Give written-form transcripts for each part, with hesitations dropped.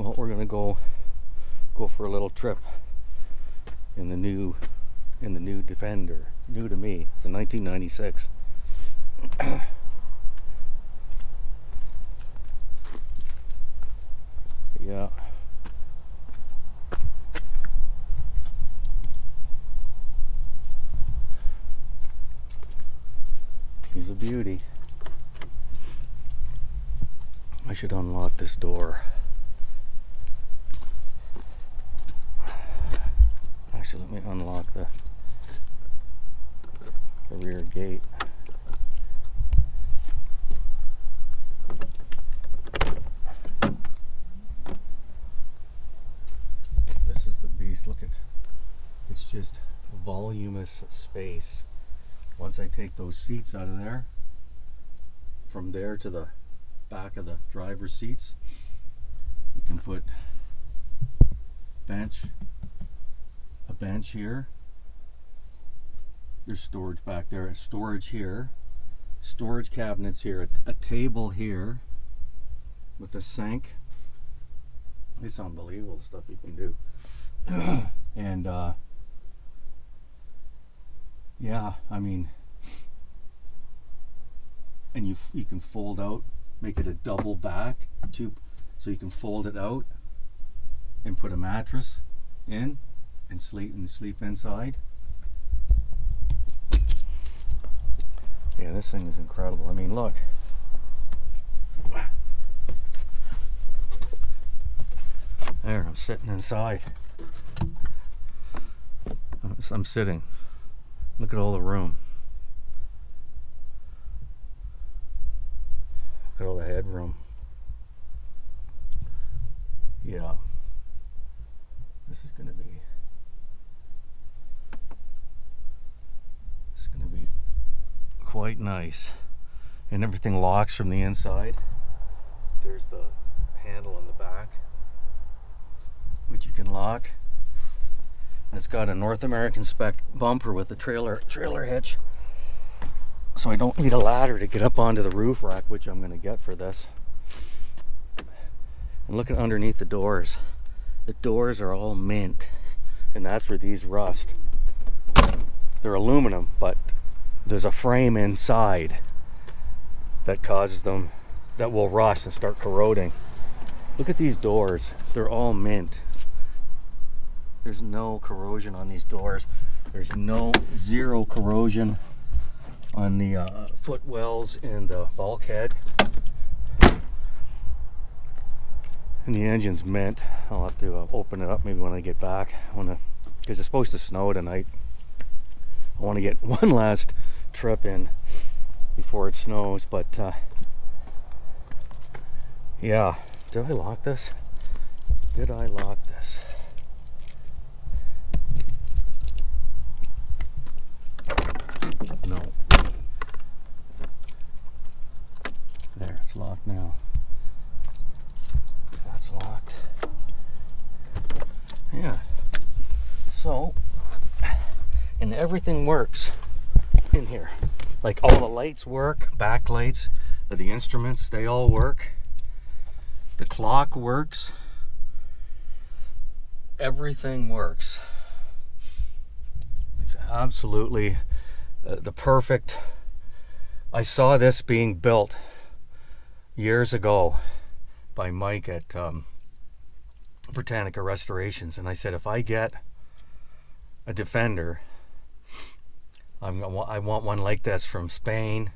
Well, we're gonna go for a little trip in the new Defender, new to me. It's a 1996. Yeah. He's a beauty. I should unlock this door. Actually, let me unlock the rear gate. This is the beast. Look at, it's just voluminous space. Once I take those seats out of there, from there to the back of the driver's seats, you can put a bench here. There's storage back there, storage here, storage cabinets here, a table here with a sink. It's unbelievable the stuff you can do. And yeah, I mean, and you can fold out, make it a double back tube, so you can fold it out and put a mattress in and sleep inside. Yeah, this thing is incredible. I mean, look. There, I'm sitting inside. I'm sitting. Look at all the room. Look at all the headroom. Yeah. This is gonna be quite nice. And everything locks from the inside. There's the handle on the back, which you can lock. And it's got a North American spec bumper with a trailer hitch. So I don't need a ladder to get up onto the roof rack, which I'm gonna get for this. And look at underneath the doors. The doors are all mint, and that's where these rust. They're aluminum, but there's a frame inside that causes them, that will rust and start corroding. Look at these doors. They're all mint. There's no corrosion on these doors. There's zero corrosion on the footwells and the bulkhead. And the engine's mint. I'll have to open it up maybe when I get back. Because it's supposed to snow tonight. I want to get one last trip in before it snows, but yeah. Did I lock this? Did I lock this? No. There, it's locked now. That's locked. Yeah. So, and everything works in here. Like all the lights work, backlights, the instruments, they all work. The clock works. Everything works. It's absolutely the perfect. I saw this being built years ago by Mike at Britannica Restorations, and I said, if I get a Defender, I want one like this from Spain.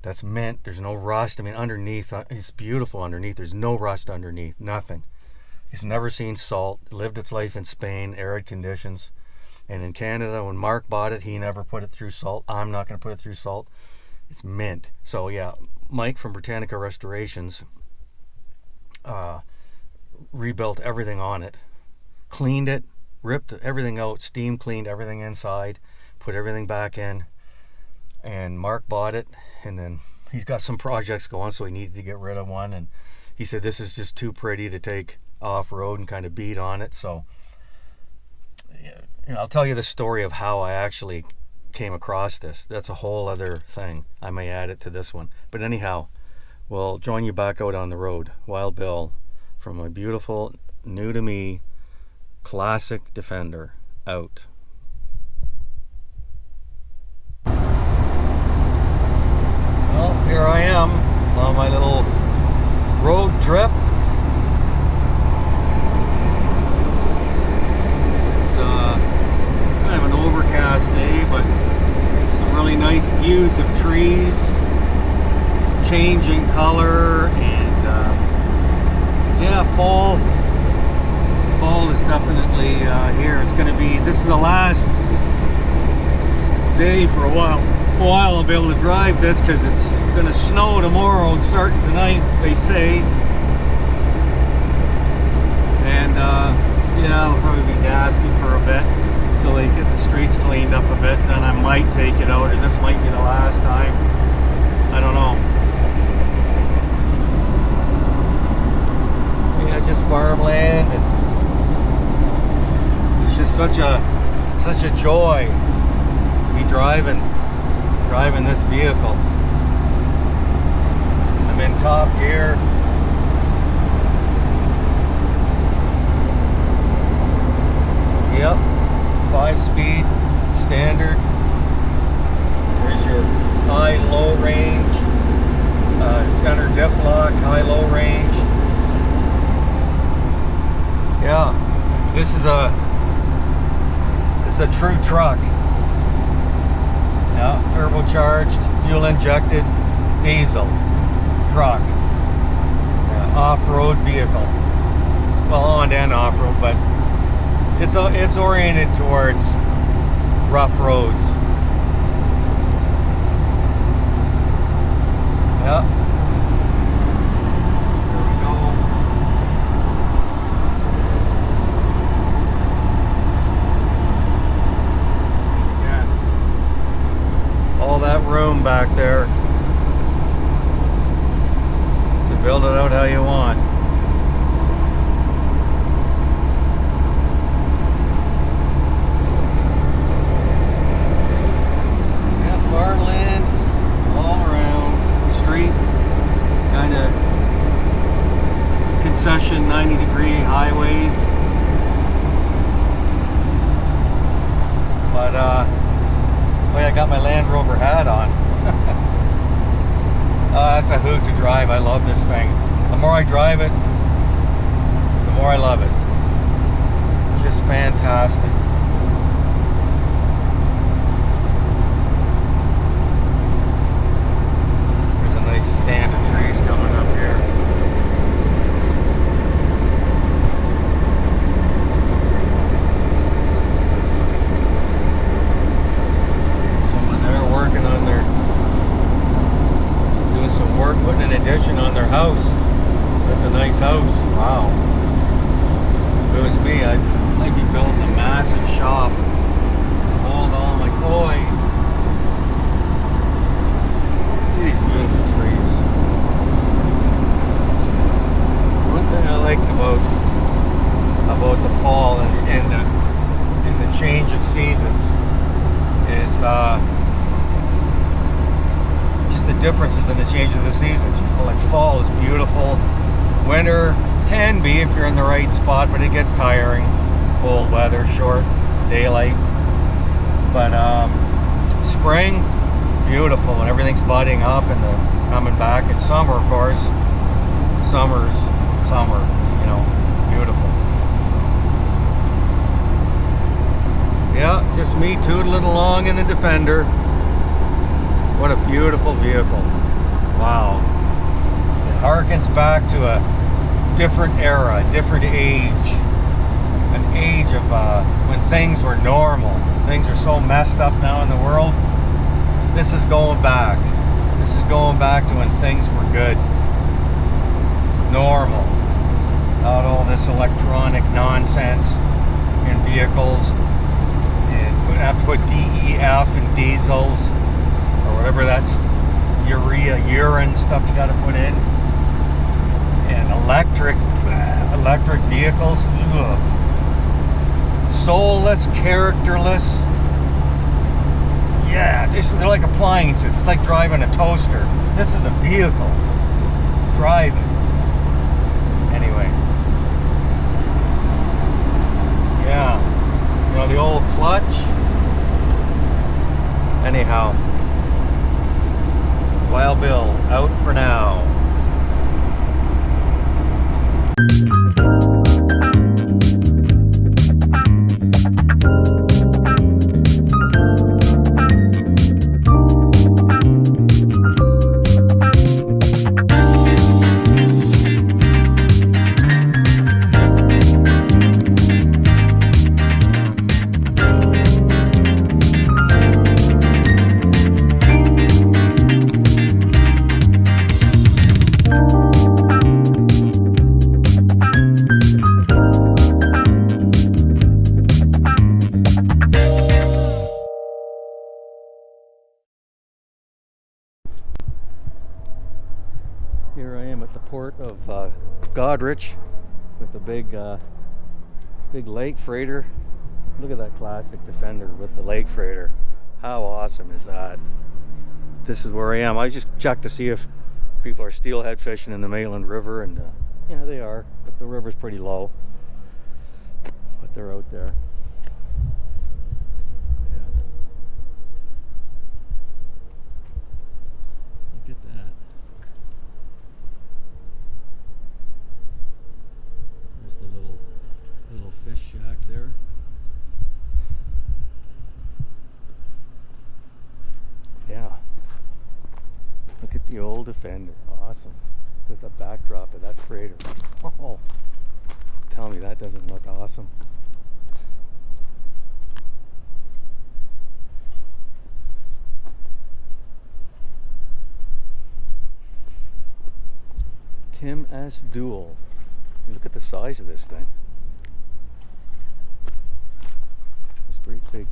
That's mint. There's no rust. I mean, underneath, it's beautiful underneath. There's no rust underneath. Nothing. It's never seen salt. Lived its life in Spain, arid conditions. And in Canada, when Mark bought it, he never put it through salt. I'm not going to put it through salt. It's mint. So yeah, Mike from Britannica Restorations rebuilt everything on it. Cleaned it. Ripped everything out. Steam cleaned everything inside. Put everything back in. And Mark bought it, and then he's got some projects going, so he needed to get rid of one, and he said this is just too pretty to take off-road and kind of beat on it. So I'll tell you the story of how I actually came across this. That's a whole other thing. I may add it to this one, but anyhow, we'll join you back out on the road. Wild Bill from my beautiful, new to me, classic Defender out. Well, here I am on my little road trip. It's kind of an overcast day, but some really nice views of trees changing color, and yeah, fall is definitely here. It's going to be, this is the last day for a while I'll be able to drive this, because it's going to snow tomorrow and starting tonight, they say. And yeah, it'll probably be nasty for a bit until they get the streets cleaned up a bit. Then I might take it out, or this might be the last time. I don't know. Yeah, just farmland, and it's just such a joy to be driving this vehicle. I'm in top gear. Yep, 5-speed standard. There's your high-low range, center diff lock, high-low range. Yeah, this is a true truck. Yeah, turbocharged, fuel injected, diesel truck. Yeah, off-road vehicle. Well, on and off-road, but it's oriented towards rough roads. Yeah. There we go. Again, all that room back there to build it out how you want. Farmland all around the street, kind of concession 90-degree highways, but boy, I got my Land Rover hat on. That's a hoot to drive. I love this thing. The more I drive it, the more I love it. It's just fantastic. Stand of trees coming up here. Someone there working on doing some work, putting an addition on their house. That's a nice house. Wow. If it was me, I'd be building a massive shop. Hold all my toys. These beautiful trees. So one thing I like about the fall and the change of seasons is just the differences in the change of the seasons. You know, like fall is beautiful. Winter can be if you're in the right spot, but it gets tiring. Cold weather, short daylight. But spring, beautiful, and everything's budding up and coming back. It's summer, of course. Summer's summer, you know, beautiful. Yeah, just me tootling along in the Defender. What a beautiful vehicle. Wow. It harkens back to a different era, a different age. An age of when things were normal. Things are so messed up now in the world. This is going back. This is going back to when things were good. Normal. Not all this electronic nonsense in vehicles. And have to put DEF in diesels. Or whatever that's urine stuff you got to put in. And electric vehicles. Ugh. Soulless, characterless. Yeah, they're like appliances. It's like driving a toaster. This is a vehicle. Driving. Anyway. Here I am at the port of Goderich with the big lake freighter. Look at that classic Defender with the lake freighter. How awesome is that? This is where I am. I just checked to see if people are steelhead fishing in the Maitland River, and yeah, they are, but the river's pretty low. But they're out there. Yeah. Look at that. There's the little fish shack there. Yeah. Look at the old Defender. Awesome. With a backdrop of that freighter. Oh, tell me that doesn't look awesome. Tim S. Duel. Look at the size of this thing. It's pretty big.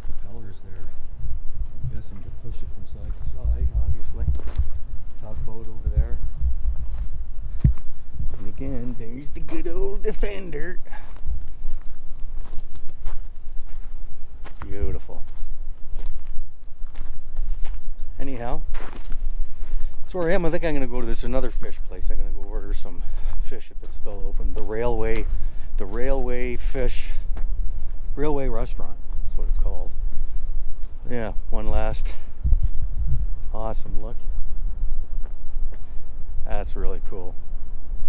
Propellers there. I'm guessing to push it from side to side, obviously. Tugboat over there. And again, there's the good old Defender. Beautiful. Anyhow, that's where I am. I think I'm going to go to this another fish place. I'm going to go order some fish if it's still open. The railway restaurant. That's what it's called. Yeah, one last awesome look. That's really cool.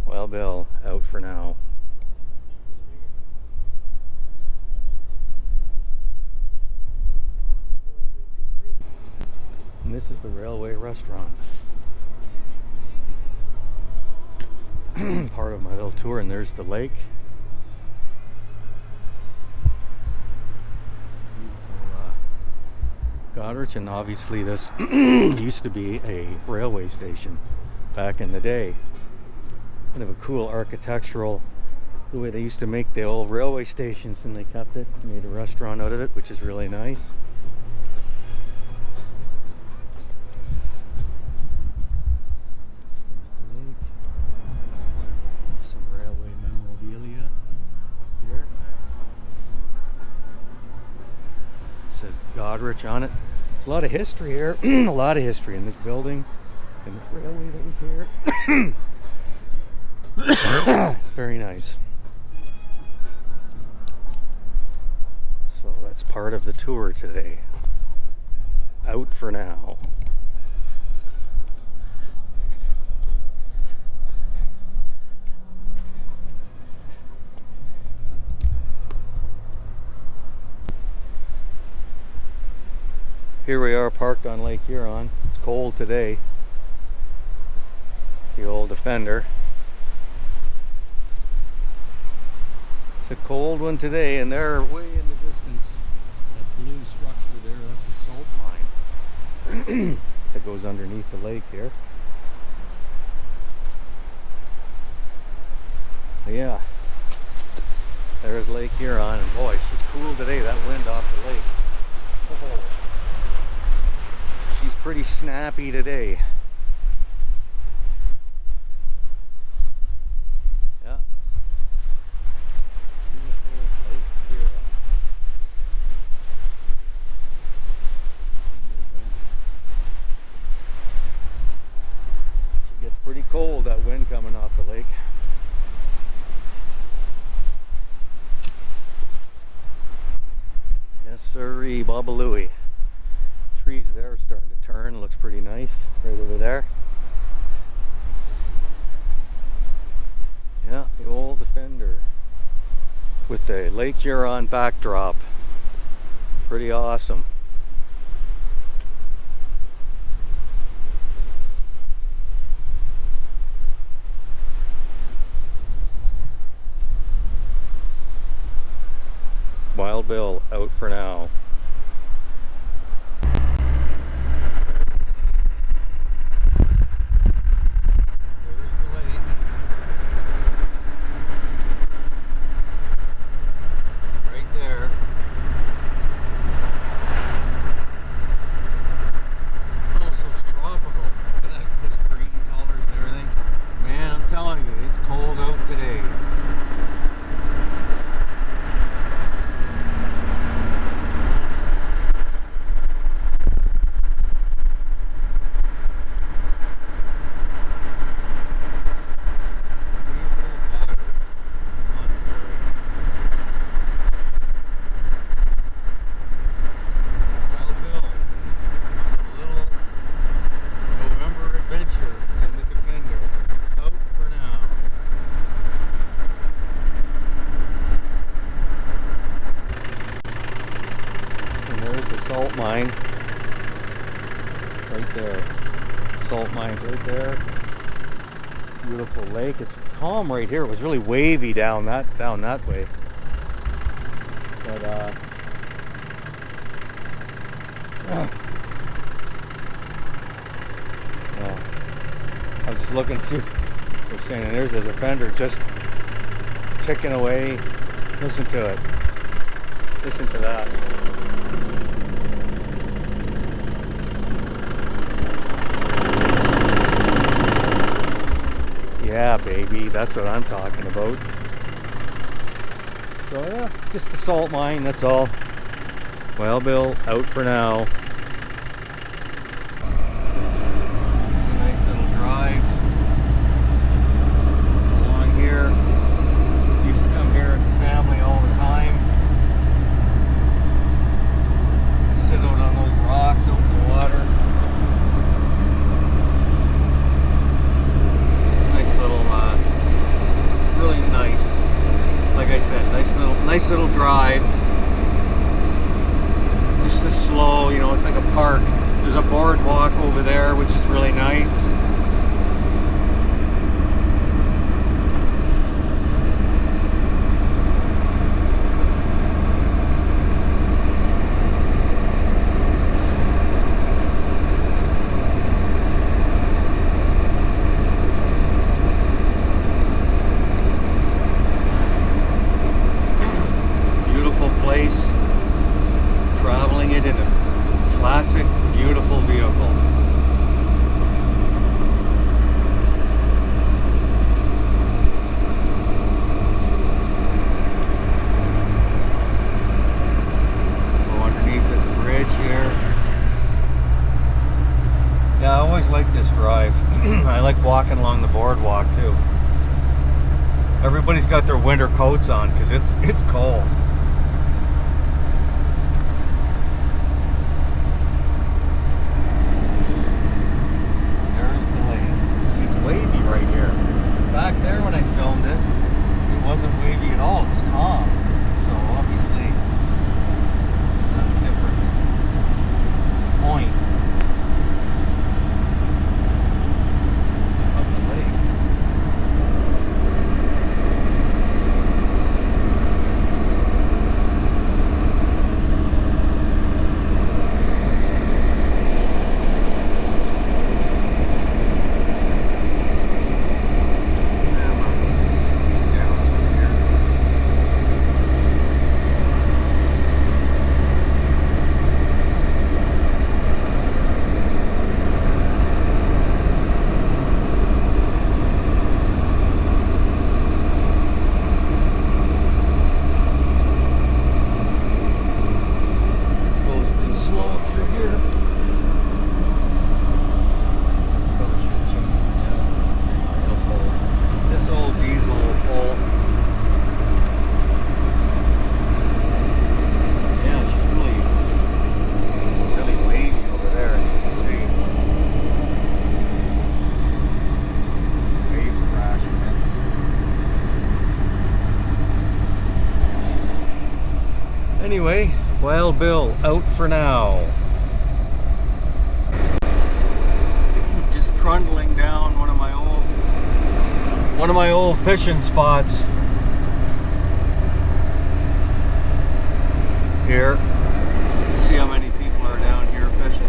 Well, Bill, out for now. And this is the railway restaurant. Part of my little tour, and there's the lake. Goderich, and obviously this used to be a railway station back in the day. Kind of a cool architectural, the way they used to make the old railway stations, and they kept it, made a restaurant out of it, which is really nice. Says Goderich on it. There's a lot of history here. A lot of history in this building and this railway that was here. Very nice. So that's part of the tour today. Out for now. Here we are parked on Lake Huron. It's cold today. The old Defender. It's a cold one today, and they're way in the distance. That blue structure there, that's the salt mine that goes underneath the lake here. But yeah, there's Lake Huron, and boy, it's just cool today. That wind off the lake. Oh. She's pretty snappy today. Yeah. Beautiful Lake Huron. She gets pretty cold, that wind coming off the lake. Yes, sirree, Babalooey. Trees there are starting to turn. Looks pretty nice. Right over Lake Huron backdrop. Pretty awesome. Wild Bill out for now. There's the lake. Right there. Oh, so it's tropical. Look at that, those green colors and everything. Man, I'm telling you, it's cold out today. Salt mine right there. Salt mines right there. Beautiful lake. It's calm right here. It was really wavy down that way. But I was just looking through. They're saying, and there's a defender just ticking away. Listen to it. Listen to that. Yeah, baby, that's what I'm talking about. So yeah, just the salt mine, that's all. Well, Bill, out for now. It's a nice little drive along here. Used to come here with the family all the time. Sit out on those rocks out in the water. Really nice. Like I said, nice little drive. Just a slow, you know, it's like a park. There's a boardwalk over there, which is really nice. Traveling it in a classic, beautiful vehicle. Go underneath this bridge here. Yeah, I always like this drive. I like walking along the boardwalk too. Everybody's got their winter coats on because it's cold. Back there when I filmed it, it wasn't wavy at all, it was calm. So obviously, it's at a different point of the lake. Anyway, Wild Bill out for now. Just trundling down one of my old fishing spots here. See how many people are down here fishing.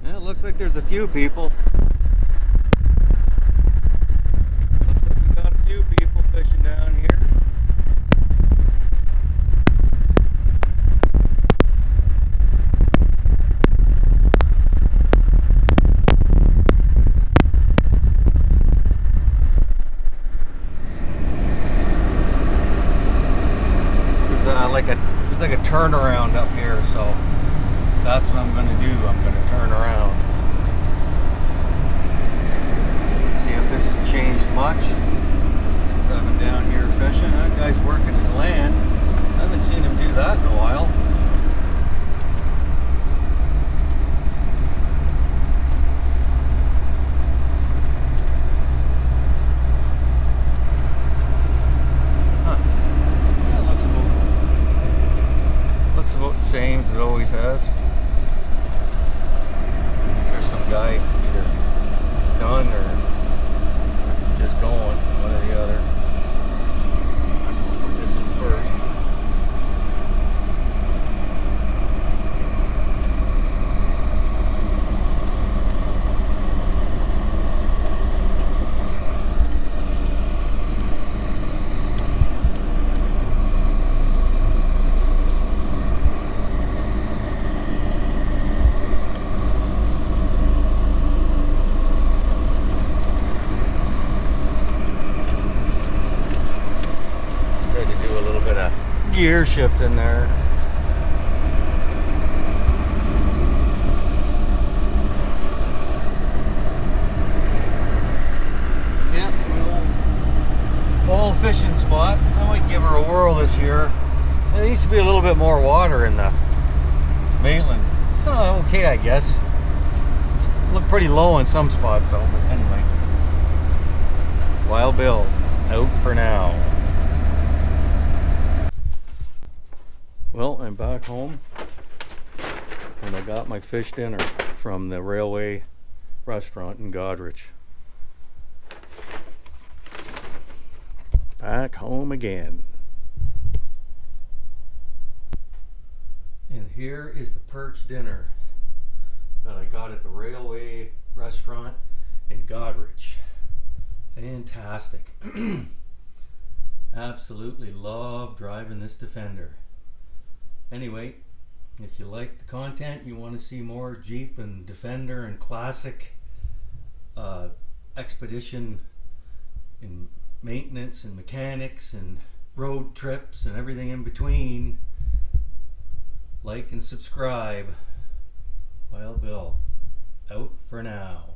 Yeah, it looks like there's a few people. Looks like we got a few people fishing down here. There's like a turnaround up here, so that's what I'm going to do. I'm going to turn around. See if this has changed much since I've been down here fishing. That guy's working his land. I haven't seen him do that in a while. Same as it always has. There's some guy either done or just going, one or the other. I'll put this in first. Gear shift in there. Yep, fall fishing spot. I might give her a whirl this year. There needs to be a little bit more water in the Maitland. It's not okay, I guess. It's look pretty low in some spots though, but anyway. Wild Bill out for now. Well, I'm back home and I got my fish dinner from the Railway restaurant in Godrich. Back home again. And here is the perch dinner that I got at the Railway restaurant in Godrich. Fantastic. Absolutely love driving this Defender. Anyway, if you like the content, you want to see more Jeep and Defender and classic expedition and maintenance and mechanics and road trips and everything in between, like and subscribe. Wild Bill out for now.